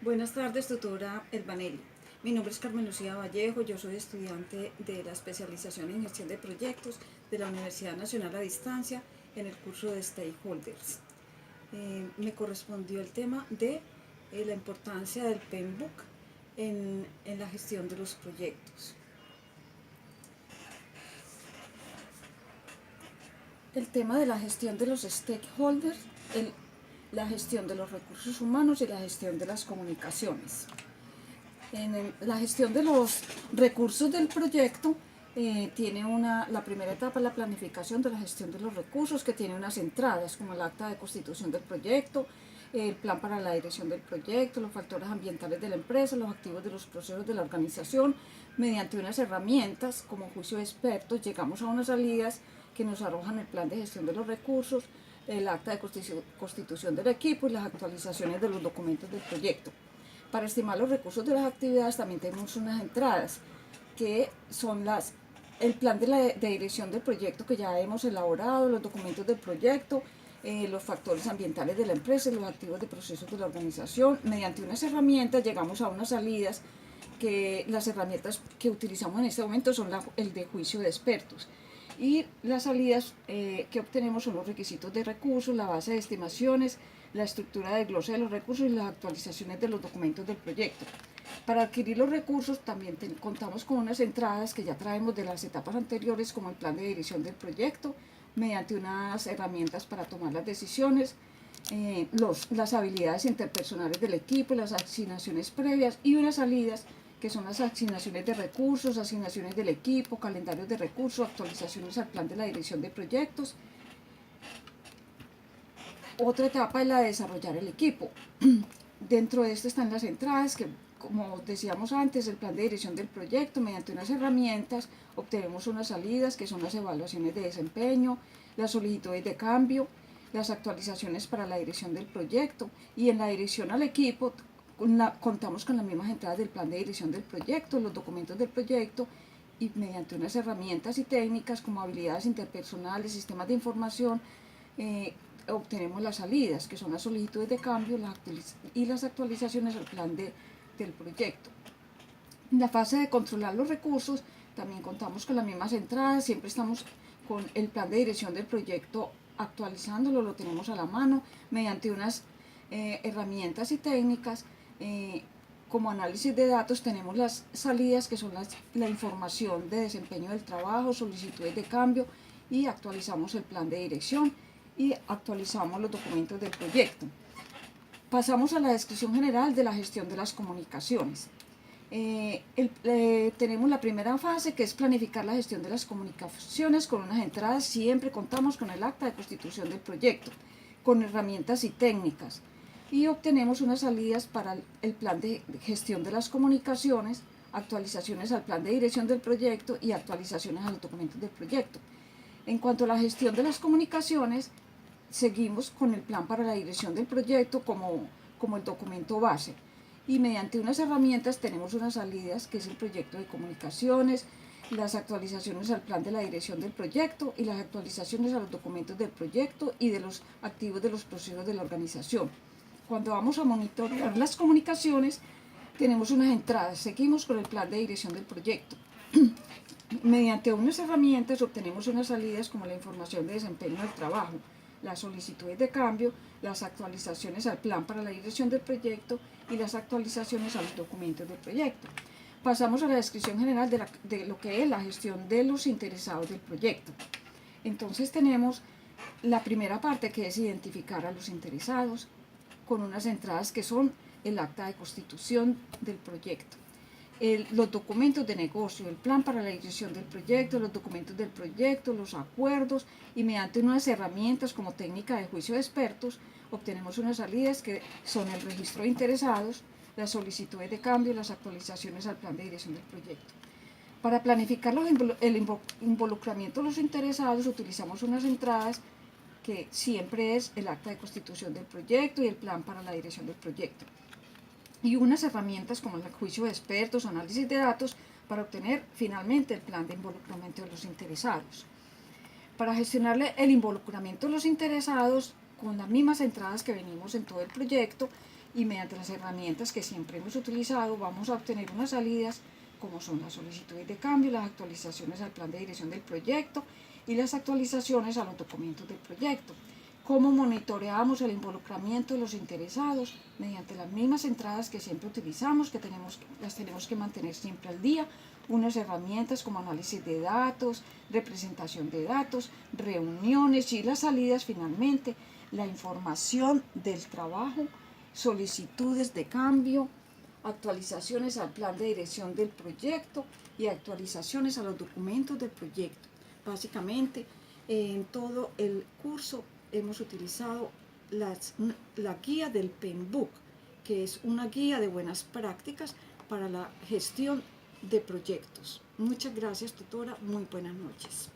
Buenas tardes, tutora Elbanelli. Mi nombre es Carmen Lucía Vallejo, yo soy estudiante de la especialización en gestión de proyectos de la Universidad Nacional a Distancia en el curso de Stakeholders. Me correspondió el tema de la importancia del PMBOK en la gestión de los proyectos. El tema de la gestión de los stakeholders, la gestión de los recursos humanos y la gestión de las comunicaciones. En la gestión de los recursos del proyecto tiene la primera etapa, la planificación de la gestión de los recursos, que tiene unas entradas como el acta de constitución del proyecto, el plan para la dirección del proyecto, los factores ambientales de la empresa, los activos de los procesos de la organización. Mediante unas herramientas como juicio de expertos llegamos a unas salidas que nos arrojan el plan de gestión de los recursos, el acta de constitución del equipo y las actualizaciones de los documentos del proyecto. Para estimar los recursos de las actividades también tenemos unas entradas que son el plan de dirección del proyecto que ya hemos elaborado, los documentos del proyecto, los factores ambientales de la empresa y los activos de procesos de la organización. Mediante unas herramientas llegamos a unas salidas que las herramientas que utilizamos en este momento son el de juicio de expertos. Y las salidas que obtenemos son los requisitos de recursos, la base de estimaciones, la estructura de glosa de los recursos y las actualizaciones de los documentos del proyecto. Para adquirir los recursos también contamos con unas entradas que ya traemos de las etapas anteriores, como el plan de dirección del proyecto, mediante unas herramientas para tomar las decisiones, las habilidades interpersonales del equipo, las asignaciones previas y unas salidas que son las asignaciones de recursos, asignaciones del equipo, calendarios de recursos, actualizaciones al plan de la dirección de proyectos. Otra etapa es la de desarrollar el equipo. Dentro de esto están las entradas que, como decíamos antes, el plan de dirección del proyecto. Mediante unas herramientas obtenemos unas salidas que son las evaluaciones de desempeño, las solicitudes de cambio, las actualizaciones para la dirección del proyecto, y en la dirección al equipo contamos con las mismas entradas del plan de dirección del proyecto, los documentos del proyecto, y mediante unas herramientas y técnicas como habilidades interpersonales, sistemas de información, obtenemos las salidas, que son las solicitudes de cambio y las actualizaciones al plan del proyecto. En la fase de controlar los recursos también contamos con las mismas entradas, siempre estamos con el plan de dirección del proyecto actualizándolo, lo tenemos a la mano mediante unas herramientas y técnicas. Como análisis de datos tenemos las salidas, que son la información de desempeño del trabajo, solicitudes de cambio, y actualizamos el plan de dirección y actualizamos los documentos del proyecto. Pasamos a la descripción general de la gestión de las comunicaciones. Tenemos la primera fase, que es planificar la gestión de las comunicaciones con unas entradas. Siempre contamos con el acta de constitución del proyecto, con herramientas y técnicas, y obtenemos unas salidas para el plan de gestión de las comunicaciones, actualizaciones al plan de dirección del proyecto y actualizaciones a los documentos del proyecto. En cuanto a la gestión de las comunicaciones, seguimos con el plan para la dirección del proyecto como el documento base, y mediante unas herramientas tenemos unas salidas, que es el proyecto de comunicaciones, las actualizaciones al plan de la dirección del proyecto y las actualizaciones a los documentos del proyecto y de los activos de los procesos de la organización. Cuando vamos a monitorear las comunicaciones tenemos unas entradas, seguimos con el plan de dirección del proyecto. Mediante unas herramientas obtenemos unas salidas como la información de desempeño del trabajo, las solicitudes de cambio, las actualizaciones al plan para la dirección del proyecto y las actualizaciones a los documentos del proyecto. Pasamos a la descripción general de lo que es la gestión de los interesados del proyecto. Entonces tenemos la primera parte, que es identificar a los interesados, con unas entradas que son el acta de constitución del proyecto, los documentos de negocio, el plan para la dirección del proyecto, los documentos del proyecto, los acuerdos, y mediante unas herramientas como técnica de juicio de expertos obtenemos unas salidas que son el registro de interesados, las solicitudes de cambio y las actualizaciones al plan de dirección del proyecto. Para planificar el involucramiento de los interesados utilizamos unas entradas que siempre es el acta de constitución del proyecto y el plan para la dirección del proyecto, y unas herramientas como el juicio de expertos, análisis de datos, para obtener finalmente el plan de involucramiento de los interesados. Para gestionarle el involucramiento de los interesados con las mismas entradas que venimos en todo el proyecto, y mediante las herramientas que siempre hemos utilizado vamos a obtener unas salidas como son las solicitudes de cambio, las actualizaciones al plan de dirección del proyecto y las actualizaciones a los documentos del proyecto. Cómo monitoreamos el involucramiento de los interesados mediante las mismas entradas que siempre utilizamos, que las tenemos que mantener siempre al día, unas herramientas como análisis de datos, representación de datos, reuniones y las salidas finalmente, la información del trabajo, solicitudes de cambio, actualizaciones al plan de dirección del proyecto y actualizaciones a los documentos del proyecto. Básicamente, en todo el curso hemos utilizado la guía del PMBOK, que es una guía de buenas prácticas para la gestión de proyectos. Muchas gracias, tutora. Muy buenas noches.